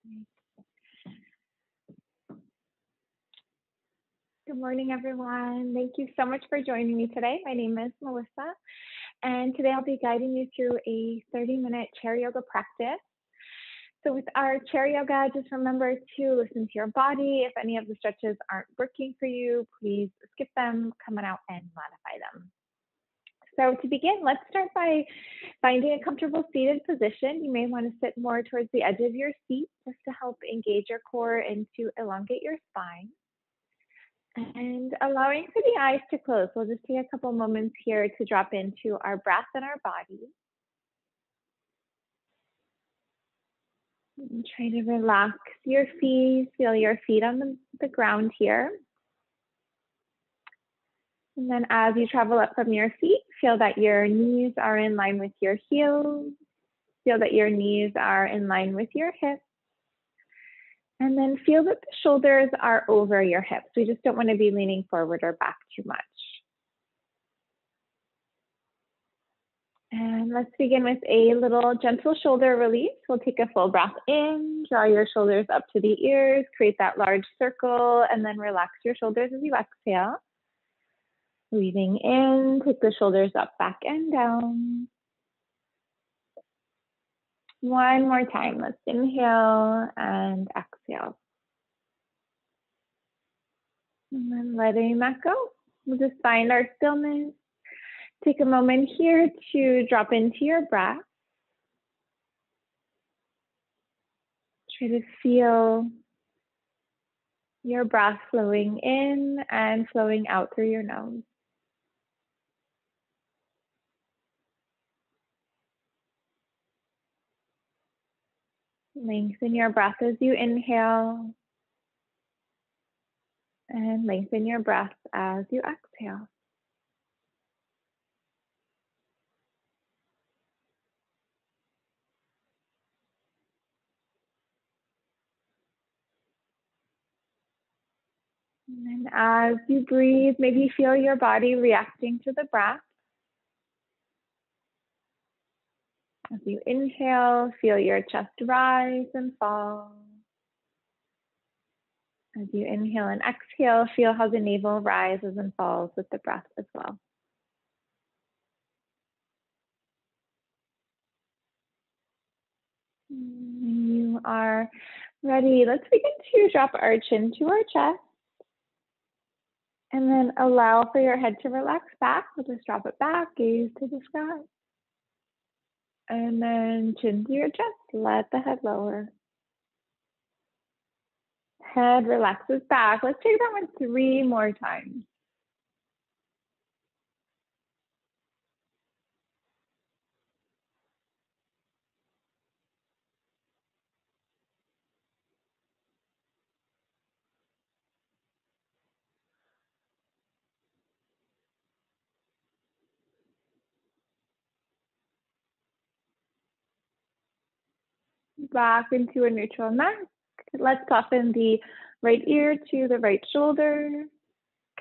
Good morning, everyone. Thank you so much for joining me today. My name is Melissa, and today I'll be guiding you through a 30-minute chair yoga practice. So with our chair yoga, just remember to listen to your body. If any of the stretches aren't working for you, please skip them, come on out and modify them. So to begin, let's start by finding a comfortable seated position. You may want to sit more towards the edge of your seat just to help engage your core and to elongate your spine. And allowing for the eyes to close. We'll just take a couple moments here to drop into our breath and our body. And try to relax your feet, feel your feet on the ground here. And then as you travel up from your feet, feel that your knees are in line with your heels. Feel that your knees are in line with your hips. And then feel that the shoulders are over your hips. We just don't want to be leaning forward or back too much. And let's begin with a little gentle shoulder release. We'll take a full breath in, draw your shoulders up to the ears, create that large circle, and then relax your shoulders as you exhale. Breathing in, take the shoulders up, back, and down. One more time. Let's inhale and exhale. And then letting that go. We'll just find our stillness. Take a moment here to drop into your breath. Try to feel your breath flowing in and flowing out through your nose. Lengthen your breath as you inhale. And lengthen your breath as you exhale. And then as you breathe, maybe feel your body reacting to the breath. As you inhale, feel your chest rise and fall. As you inhale and exhale, feel how the navel rises and falls with the breath as well. When you are ready, let's begin to drop our chin to our chest. And then allow for your head to relax back. We'll just drop it back, gaze to the sky. And then chin to your chest, let the head lower. Head relaxes back. Let's take that one 3 more times. Back into a neutral neck. Let's soften the right ear to the right shoulder.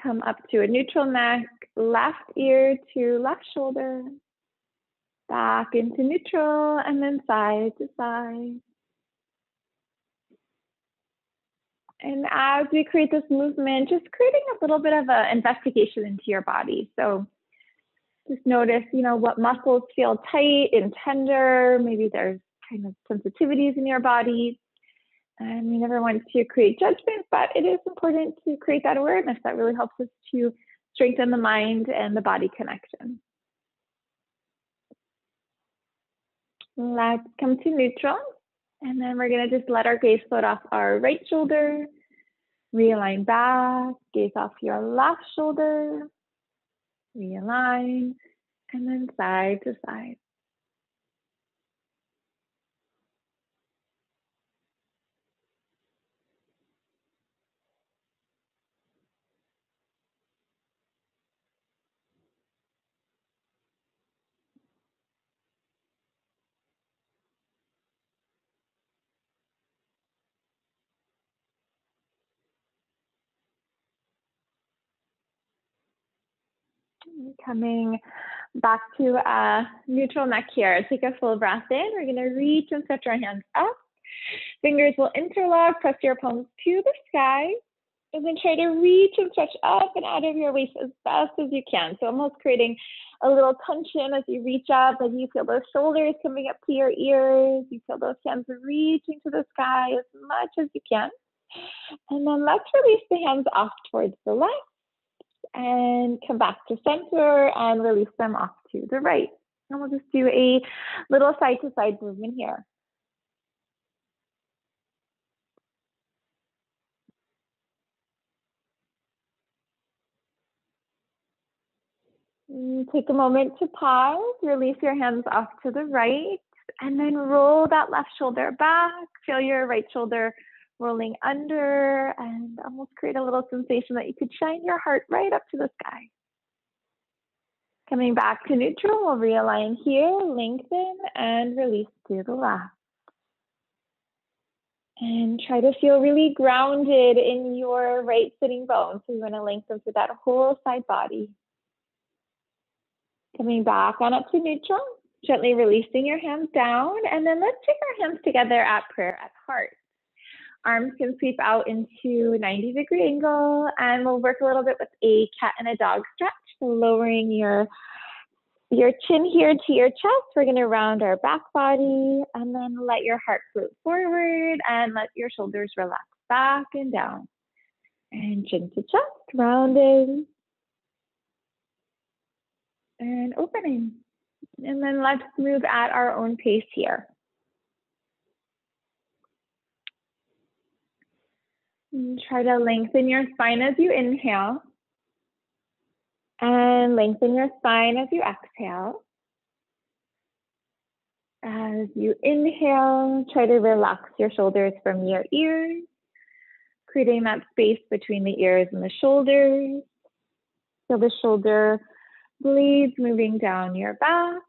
Come up to a neutral neck, left ear to left shoulder. Back into neutral and then side to side. And as we create this movement, just creating a little bit of an investigation into your body. So just notice, what muscles feel tight and tender. Maybe there's kind of sensitivities in your body. And we never want to create judgment, but it is important to create that awareness that really helps us to strengthen the mind and the body connection. Let's come to neutral. And then we're going to just let our gaze float off our right shoulder. Realign back, gaze off your left shoulder. Realign, and then side to side. Coming back to a neutral neck here. Take a full breath in. We're going to reach and stretch our hands up. Fingers will interlock, press your palms to the sky, and then try to reach and stretch up and out of your waist as best as you can. So almost creating a little tension as you reach up, as you feel those shoulders coming up to your ears, you feel those hands reaching to the sky as much as you can. And then let's release the hands off towards the left and come back to center and release them off to the right. And we'll just do a little side to side movement here. Take a moment to pause, release your hands off to the right, and then roll that left shoulder back. Feel your right shoulder rolling under and almost create a little sensation that you could shine your heart right up to the sky. Coming back to neutral, we'll realign here, lengthen and release to the left. And try to feel really grounded in your right sitting bone. So you want to lengthen through that whole side body. Coming back on up to neutral, gently releasing your hands down. And then let's take our hands together at prayer at heart. Arms can sweep out into a 90-degree angle, and we'll work a little bit with a cat and a dog stretch. So lowering your chin here to your chest. We're going to round our back body, and then let your heart float forward, and let your shoulders relax back and down. And chin to chest, rounding, and opening. And then let's move at our own pace here. And try to lengthen your spine as you inhale. And lengthen your spine as you exhale. As you inhale, try to relax your shoulders from your ears, creating that space between the ears and the shoulders. Feel the shoulder blades moving down your back.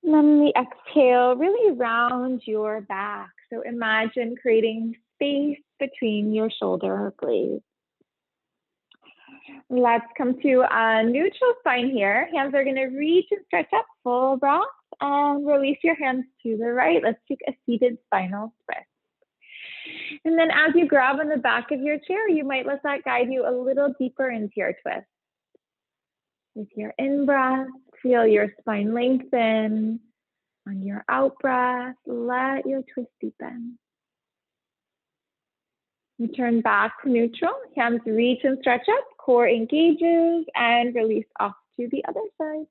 And then the exhale, really round your back. So imagine creating space between your shoulder blades. Let's come to a neutral spine here. Hands are going to reach and stretch up, full breath, and release your hands to the right. Let's take a seated spinal twist. And then as you grab on the back of your chair, you might let that guide you a little deeper into your twist. With your in-breath, feel your spine lengthen. On your out-breath, let your twist deepen. You turn back to neutral, hands reach and stretch up, core engages, and release off to the other side.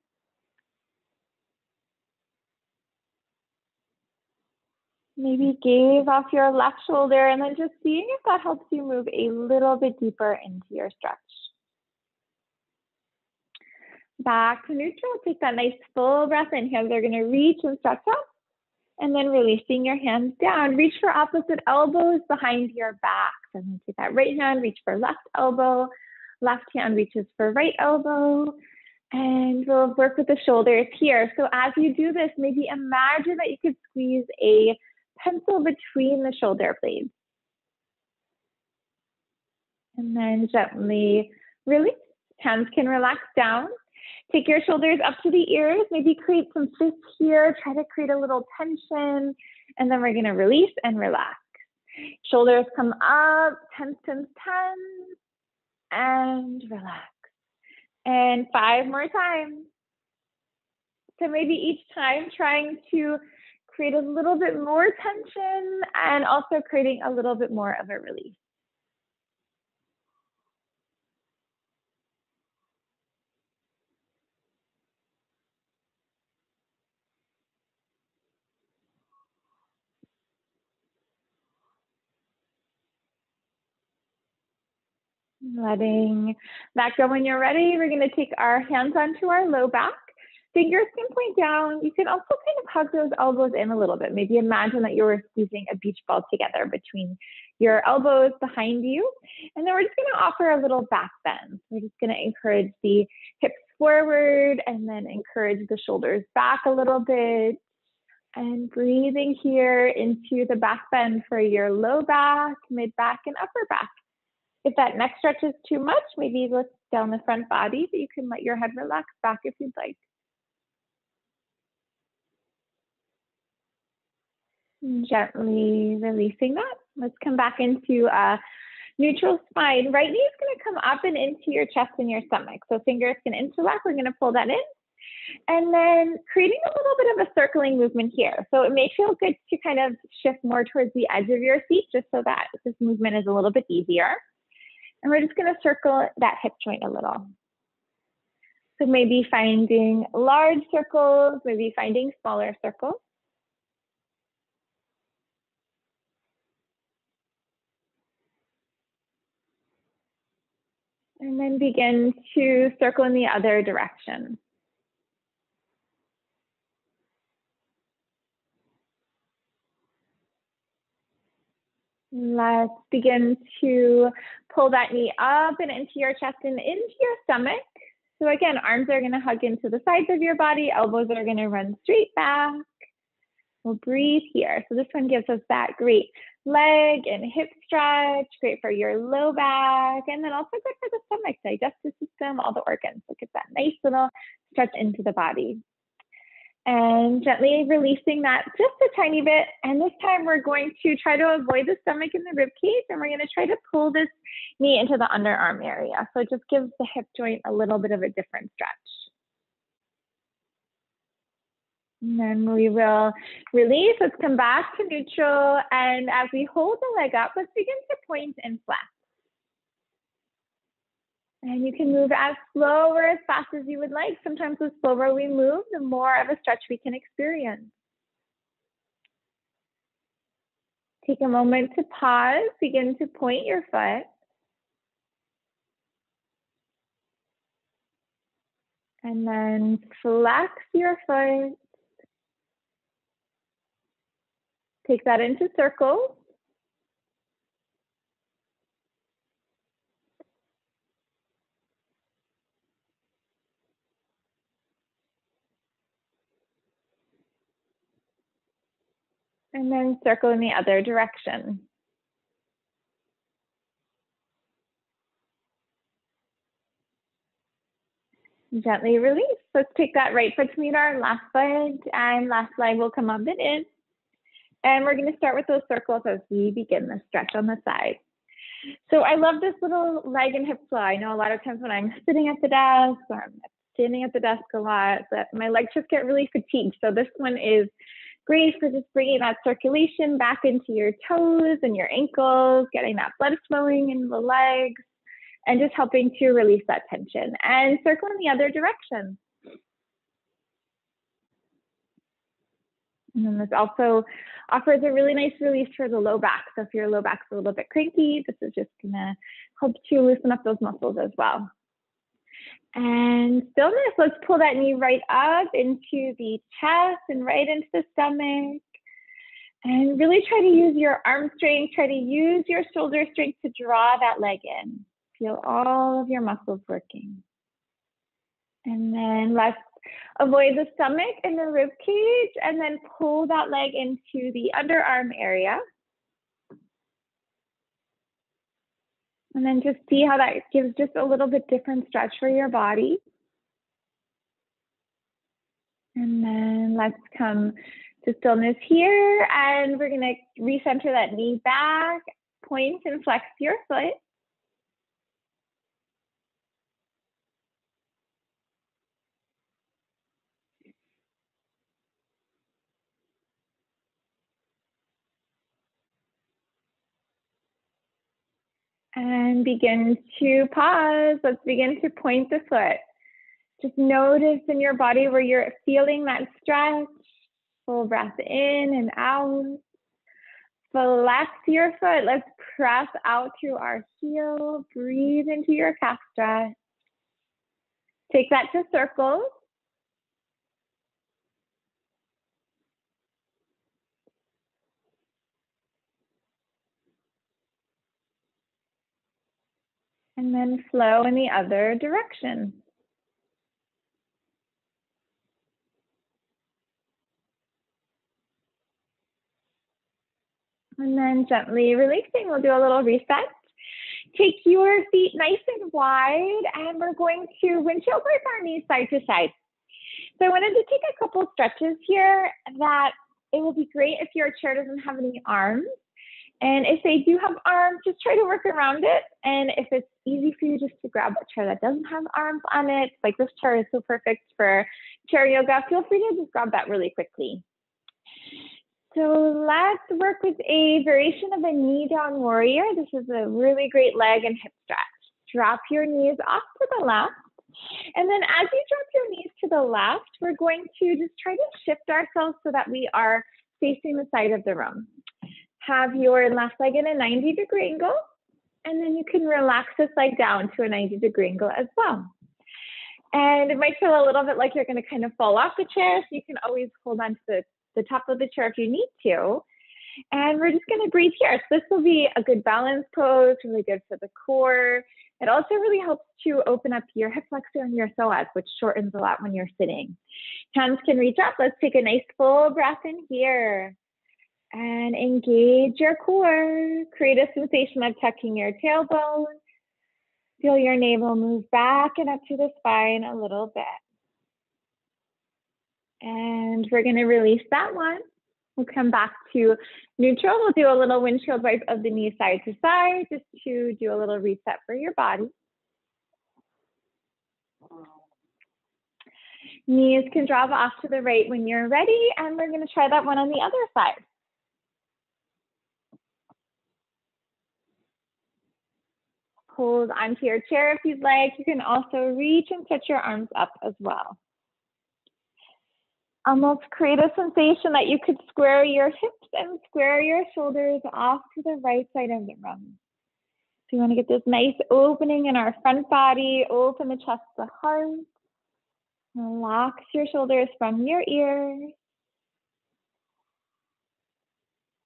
Maybe gaze off your left shoulder and then just seeing if that helps you move a little bit deeper into your stretch. Back to neutral, take that nice full breath in. Hands are going to reach and stretch up, and then releasing your hands down. Reach for opposite elbows behind your back. So I'm going to take that right hand, reach for left elbow, left hand reaches for right elbow, and we'll work with the shoulders here. So as you do this, maybe imagine that you could squeeze a pencil between the shoulder blades. And then gently release. Hands can relax down. Take your shoulders up to the ears, maybe create some fists here, try to create a little tension, and then we're going to release and relax. Shoulders come up, tense, tense, tense, and relax. And 5 more times. So maybe each time trying to create a little bit more tension and also creating a little bit more of a release. Letting that go when you're ready. We're going to take our hands onto our low back. Fingers can point down. You can also kind of hug those elbows in a little bit. Maybe imagine that you're squeezing a beach ball together between your elbows behind you. And then we're just going to offer a little back bend. We're just going to encourage the hips forward and then encourage the shoulders back a little bit. And breathing here into the back bend for your low back, mid back, and upper back. If that neck stretch is too much, maybe lift down the front body, but you can let your head relax back if you'd like. Gently releasing that. Let's come back into neutral spine. Right knee is going to come up and into your chest and your stomach. So fingers can interlock. We're going to pull that in. And then creating a little bit of a circling movement here. So it may feel good to kind of shift more towards the edge of your seat just so that this movement is a little bit easier. And we're just going to circle that hip joint a little. So maybe finding large circles, maybe finding smaller circles. And then begin to circle in the other direction. Let's begin to pull that knee up and into your chest and into your stomach. So again, arms are going to hug into the sides of your body. Elbows are going to run straight back. We'll breathe here. So this one gives us that great leg and hip stretch, great for your low back, and then also good for the stomach, digestive system, all the organs. Look at that nice little stretch into the body. And gently releasing that just a tiny bit. And this time we're going to try to avoid the stomach and the rib cage, and we're going to try to pull this knee into the underarm area. So it just gives the hip joint a little bit of a different stretch. And then we will release. Let's come back to neutral. And as we hold the leg up, let's begin to point and flex. And you can move as slow or as fast as you would like. Sometimes the slower we move, the more of a stretch we can experience. Take a moment to pause, begin to point your foot. And then flex your foot. Take that into circles. And then circle in the other direction. Gently release. Let's take that right foot to meet our left foot, and last leg will come up and in. And we're going to start with those circles as we begin the stretch on the side. So I love this little leg and hip flow. I know a lot of times when I'm sitting at the desk or I'm standing at the desk a lot, that my legs just get really fatigued. So this one is great for just bringing that circulation back into your toes and your ankles, getting that blood flowing in the legs, and just helping to release that tension. And circle in the other direction. And then this also offers a really nice release for the low back. So if your low back's a little bit cranky, this is just gonna help to loosen up those muscles as well. And stillness, let's pull that knee right up into the chest and right into the stomach. And really try to use your arm strength, try to use your shoulder strength to draw that leg in. Feel all of your muscles working. And then let's avoid the stomach and the rib cage, and then pull that leg into the underarm area. And then just see how that gives just a little bit different stretch for your body. And then let's come to stillness here, and we're gonna recenter that knee back, point and flex your foot. And begin to pause. Let's begin to point the foot. Just notice in your body where you're feeling that stretch. Full breath in and out. Flex your foot. Let's press out through our heel. Breathe into your calf stretch. Take that to circles. And then flow in the other direction. And then gently releasing. We'll do a little reset. Take your feet nice and wide, and we're going to windshield wipe our knees side to side. So I wanted to take a couple stretches here that it will be great if your chair doesn't have any arms. And if they do have arms, just try to work around it. And if it's easy for you just to grab a chair that doesn't have arms on it, like this chair is so perfect for chair yoga, feel free to just grab that really quickly. So let's work with a variation of a knee down warrior. This is a really great leg and hip stretch. Drop your knees off to the left. And then as you drop your knees to the left, we're going to just try to shift ourselves so that we are facing the side of the room. Have your left leg in a 90-degree angle, and then you can relax this leg down to a 90-degree angle as well. And it might feel a little bit like you're going to kind of fall off the chair, so you can always hold on to the top of the chair if you need to. And we're just going to breathe here. So this will be a good balance pose, really good for the core. It also really helps to open up your hip flexor and your psoas, which shortens a lot when you're sitting. Hands can reach up. Let's take a nice full breath in here. And engage your core. Create a sensation of tucking your tailbone. Feel your navel move back and up to the spine a little bit. And we're going to release that one. We'll come back to neutral. We'll do a little windshield wipe of the knee side to side just to do a little reset for your body. Knees can drop off to the right when you're ready. And we're going to try that one on the other side. Hold onto your chair if you'd like. You can also reach and set your arms up as well. Almost create a sensation that you could square your hips and square your shoulders off to the right side of the room. So you want to get this nice opening in our front body, open the chest, the heart. Relax your shoulders from your ears.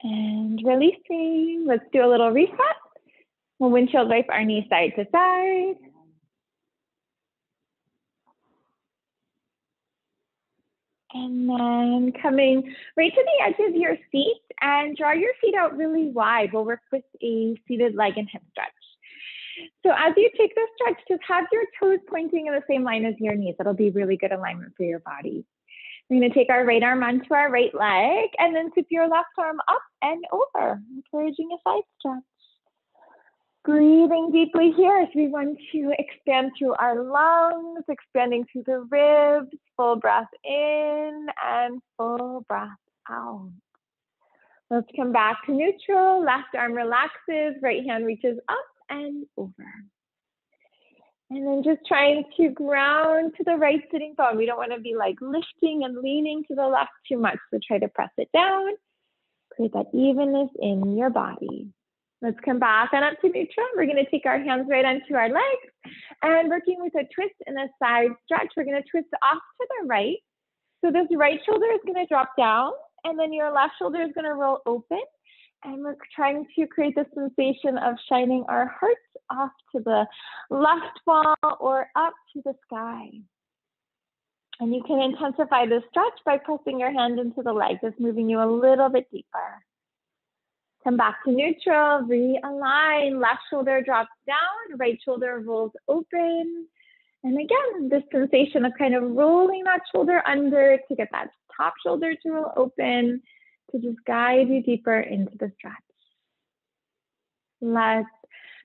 And releasing. Let's do a little reset. We'll windshield wipe our knee side to side. And then coming right to the edge of your seat and draw your feet out really wide. We'll work with a seated leg and hip stretch. So as you take this stretch, just have your toes pointing in the same line as your knees. That'll be really good alignment for your body. We're going to take our right arm onto our right leg and then sweep your left arm up and over, encouraging a side stretch. Breathing deeply here as we want to expand through our lungs, expanding through the ribs, full breath in and full breath out. Let's come back to neutral. Left arm relaxes, right hand reaches up and over. And then just trying to ground to the right sitting bone. We don't want to be like lifting and leaning to the left too much. So try to press it down, create that evenness in your body. Let's come back and up to neutral. We're going to take our hands right onto our legs and working with a twist and a side stretch. We're going to twist off to the right. So this right shoulder is going to drop down and then your left shoulder is going to roll open. And we're trying to create the sensation of shining our hearts off to the left wall or up to the sky. And you can intensify this stretch by pressing your hand into the leg, just moving you a little bit deeper. Come back to neutral, realign, left shoulder drops down, right shoulder rolls open. And again, this sensation of kind of rolling that shoulder under to get that top shoulder to roll open, to just guide you deeper into the stretch. Let's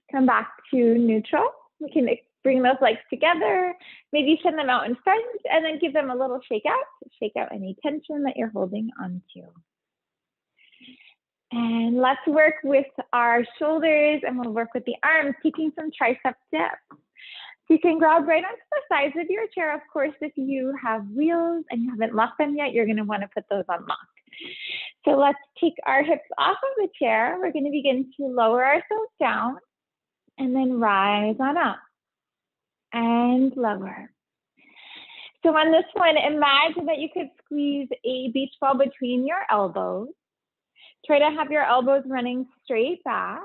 come back to neutral. We can bring those legs together, maybe send them out in front, and then give them a little shake out to shake out any tension that you're holding onto. And let's work with our shoulders, and we'll work with the arms, taking some tricep dips. So you can grab right onto the sides of your chair. Of course, if you have wheels and you haven't locked them yet, you're going to want to put those on lock. So let's take our hips off of the chair. We're going to begin to lower ourselves down and then rise on up and lower. So on this one, imagine that you could squeeze a beach ball between your elbows. Try to have your elbows running straight back.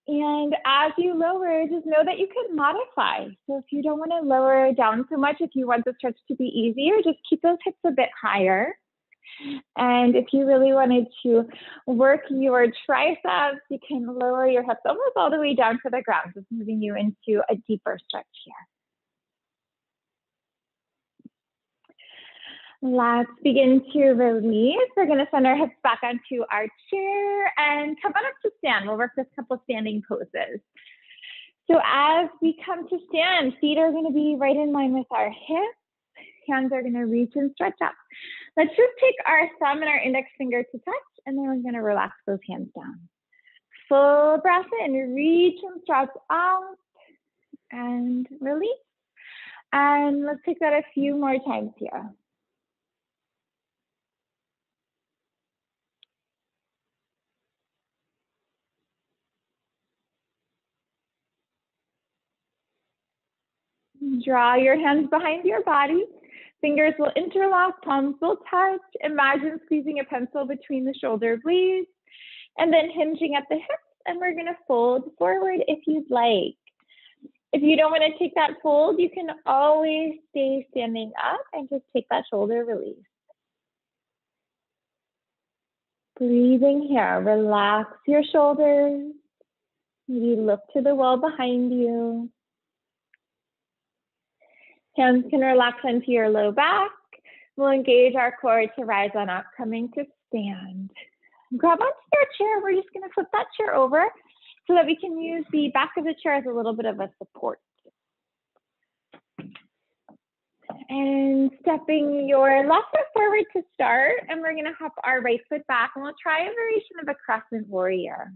And as you lower, just know that you can modify. So if you don't want to lower down so much, if you want the stretch to be easier, just keep those hips a bit higher. And if you really wanted to work your triceps, you can lower your hips almost all the way down to the ground, just moving you into a deeper stretch here. Let's begin to release. We're going to send our hips back onto our chair and come on up to stand. We'll work with a couple standing poses. So as we come to stand, feet are going to be right in line with our hips. Hands are going to reach and stretch up. Let's just take our thumb and our index finger to touch, and then we're going to relax those hands down. Full breath in, reach and stretch up, and release. And let's take that a few more times here. Draw your hands behind your body. Fingers will interlock, palms will touch. Imagine squeezing a pencil between the shoulder blades and then hinging at the hips. And we're going to fold forward if you'd like. If you don't want to take that fold, you can always stay standing up and just take that shoulder release. Breathing here, relax your shoulders. Maybe look to the wall behind you. Hands can relax into your low back. We'll engage our core to rise on up, coming to stand. Grab onto your chair. We're just going to flip that chair over so that we can use the back of the chair as a little bit of a support. And stepping your left foot forward to start, and we're going to hop our right foot back, and we'll try a variation of a Crescent Warrior.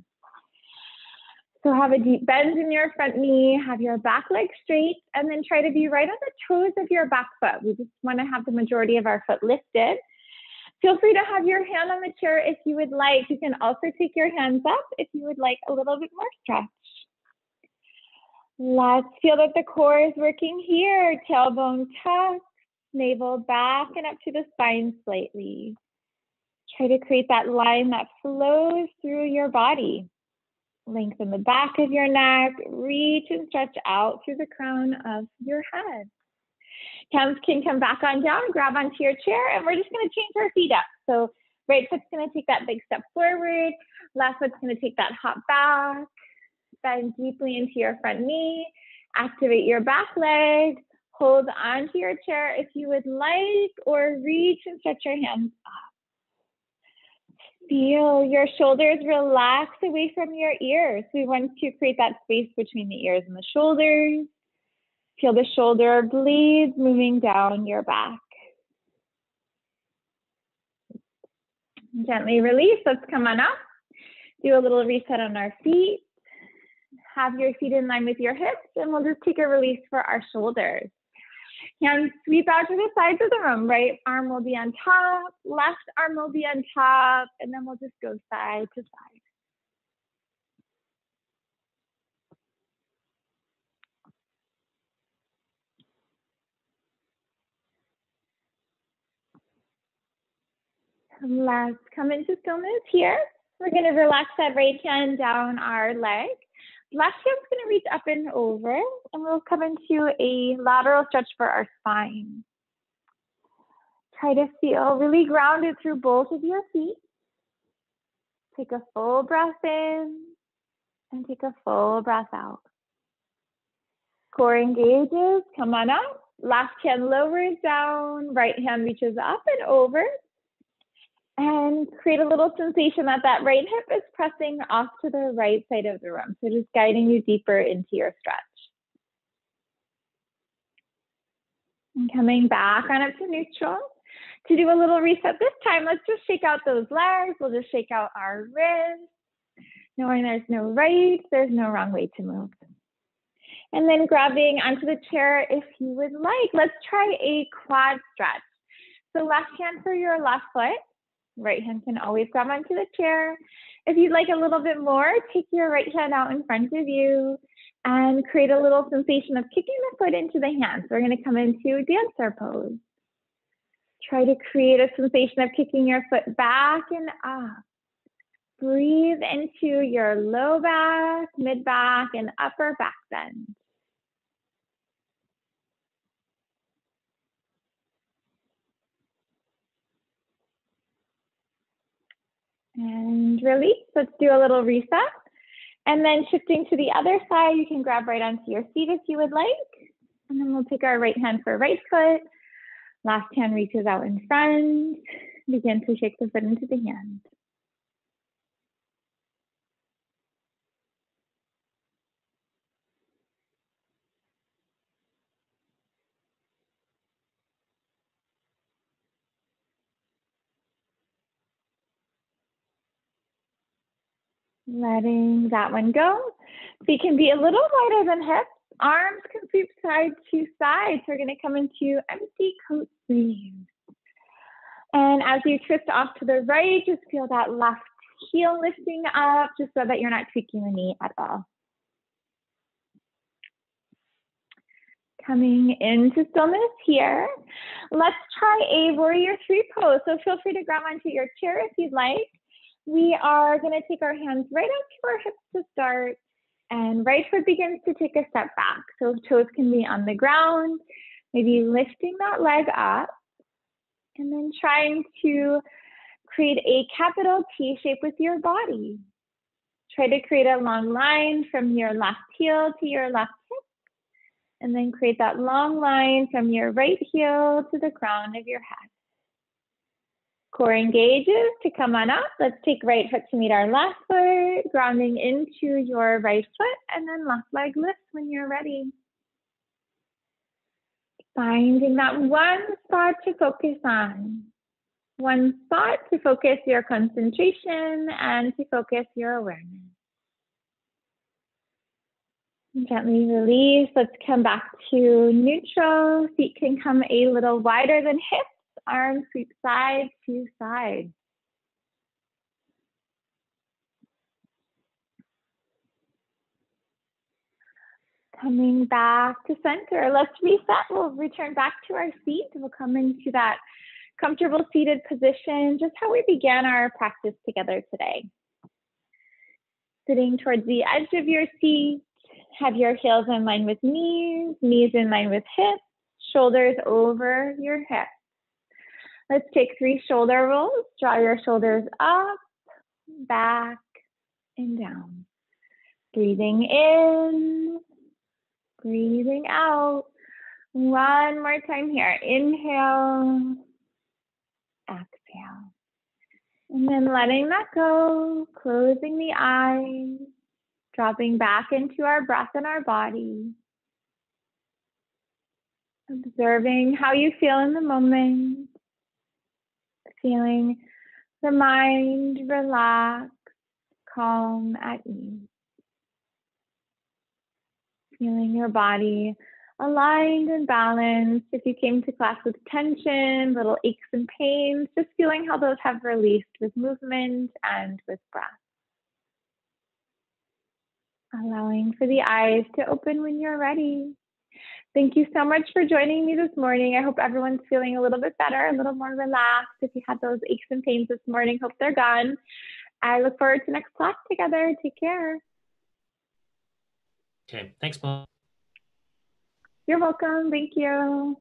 So have a deep bend in your front knee, have your back leg straight, and then try to be right on the toes of your back foot. We just want to have the majority of our foot lifted. Feel free to have your hand on the chair if you would like. You can also take your hands up if you would like a little bit more stretch. Let's feel that the core is working here. Tailbone tucked, navel back and up to the spine slightly. Try to create that line that flows through your body. Lengthen the back of your neck, reach and stretch out through the crown of your head. Hands can come back on down, grab onto your chair, and we're just going to change our feet up. So right foot's going to take that big step forward, left foot's going to take that hop back, bend deeply into your front knee, activate your back leg, hold onto your chair if you would like, or reach and stretch your hands up. Feel your shoulders relax away from your ears. We want to create that space between the ears and the shoulders. Feel the shoulder blades moving down your back. Gently release. Let's come on up. Do a little reset on our feet. Have your feet in line with your hips, and we'll just take a release for our shoulders. Hands sweep out to the sides of the room. Right arm will be on top, left arm will be on top, and then we'll just go side to side. Let's come into stillness here. We're going to relax that right hand down our leg. Left hand's going to reach up and over, and we'll come into a lateral stretch for our spine. Try to feel really grounded through both of your feet. Take a full breath in and take a full breath out. Core engages, come on up. Left hand lowers down, right hand reaches up and over. And create a little sensation that that right hip is pressing off to the right side of the room. So just guiding you deeper into your stretch. And coming back on up to neutral. To do a little reset this time, let's just shake out those legs. We'll just shake out our wrists. Knowing there's no right, there's no wrong way to move. And then grabbing onto the chair if you would like. Let's try a quad stretch. So left hand for your left foot. Right hand can always grab onto the chair. If you'd like a little bit more, take your right hand out in front of you and create a little sensation of kicking the foot into the hand. So we're going to come into dancer pose. Try to create a sensation of kicking your foot back and up. Breathe into your low back, mid back, and upper back bend. And release. Let's do a little reset. And then shifting to the other side, you can grab right onto your seat if you would like. And then we'll take our right hand for right foot, Last hand reaches out in front. Begin to shake the foot into the hand. Letting that one go. Feet can be a little wider than hips. Arms can sweep side to side. So we're going to come into empty coat sleeves. And as you twist off to the right, just feel that left heel lifting up, just so that you're not tweaking the knee at all. Coming into stillness here. Let's try a warrior 3 pose. So feel free to grab onto your chair if you'd like. We are going to take our hands right up to our hips to start, and right foot begins to take a step back. So toes can be on the ground, maybe lifting that leg up, and then trying to create a capital T shape with your body. Try to create a long line from your left heel to your left hip, and then create that long line from your right heel to the crown of your head. Core engages to come on up. Let's take right foot to meet our left foot, grounding into your right foot, and then left leg lifts when you're ready. Finding that one spot to focus on. One spot to focus your concentration and to focus your awareness. Gently release. Let's come back to neutral. Feet can come a little wider than hips. Arms sweep side to side. Coming back to center. Let's reset. We'll return back to our seat. We'll come into that comfortable seated position, just how we began our practice together today. Sitting towards the edge of your seat. Have your heels in line with knees, knees in line with hips, shoulders over your hips. Let's take 3 shoulder rolls. Draw your shoulders up, back, and down. Breathing in, breathing out. One more time here. Inhale, exhale. And then letting that go, closing the eyes, dropping back into our breath and our body. Observing how you feel in the moment. Feeling the mind relaxed, calm, at ease. Feeling your body aligned and balanced. If you came to class with tension, little aches and pains, just feeling how those have released with movement and with breath. Allowing for the eyes to open when you're ready. Thank you so much for joining me this morning. I hope everyone's feeling a little bit better, a little more relaxed. If you had those aches and pains this morning, hope they're gone. I look forward to next class together. Take care. Okay, thanks, Mom. You're welcome. Thank you.